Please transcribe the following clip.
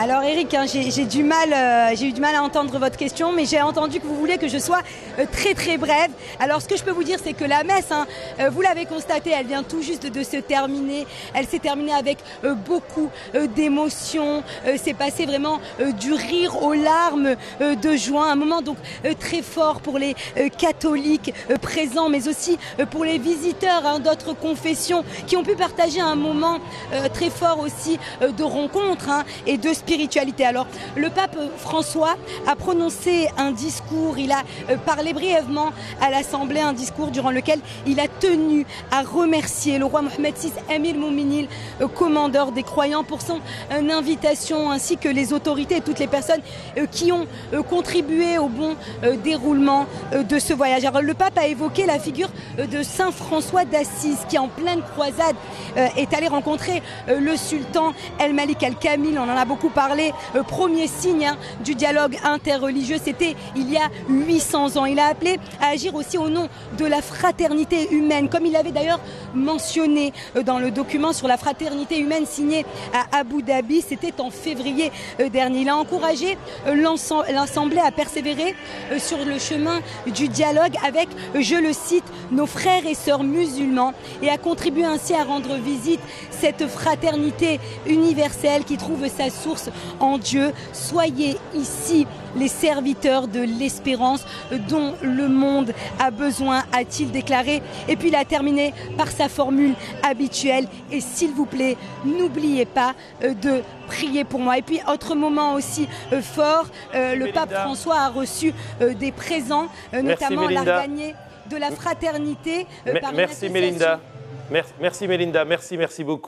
Alors Eric, hein, j'ai eu du mal à entendre votre question, mais j'ai entendu que vous vouliez que je sois très très brève. Alors ce que je peux vous dire, c'est que la messe, hein, vous l'avez constaté, elle vient tout juste de se terminer. Elle s'est terminée avec beaucoup d'émotions. C'est passé vraiment du rire aux larmes de joie. Un moment donc très fort pour les catholiques présents, mais aussi pour les visiteurs, hein, d'autres confessions qui ont pu partager un moment très fort aussi de rencontre, hein, et de spiritualité. Alors, le pape François a prononcé un discours, il a parlé brièvement à l'Assemblée, un discours durant lequel il a tenu à remercier le roi Mohammed VI, Amir al-Mu'minin, commandeur des croyants, pour son invitation, ainsi que les autorités et toutes les personnes qui ont contribué au bon déroulement de ce voyage. Alors, le pape a évoqué la figure de Saint François d'Assise, qui en pleine croisade est allé rencontrer le sultan El-Malik Al-Kamil. On en a beaucoup parlé. Premier signe, hein, du dialogue interreligieux, c'était il y a 800 ans. Il a appelé à agir aussi au nom de la fraternité humaine, comme il avait d'ailleurs mentionné dans le document sur la fraternité humaine signé à Abu Dhabi. C'était en février dernier. Il a encouragé l'Assemblée à persévérer sur le chemin du dialogue avec, je le cite, nos frères et sœurs musulmans, et a contribué ainsi à rendre visite cette fraternité universelle qui trouve sa source en Dieu. Soyez ici les serviteurs de l'espérance dont le monde a besoin, a-t-il déclaré. Et puis il a terminé par sa formule habituelle: et s'il vous plaît, n'oubliez pas de prier pour moi. Et puis autre moment aussi fort, le pape François a reçu des présents, notamment l'argagné de la fraternité. Merci Mélinda. Merci Mélinda, merci beaucoup.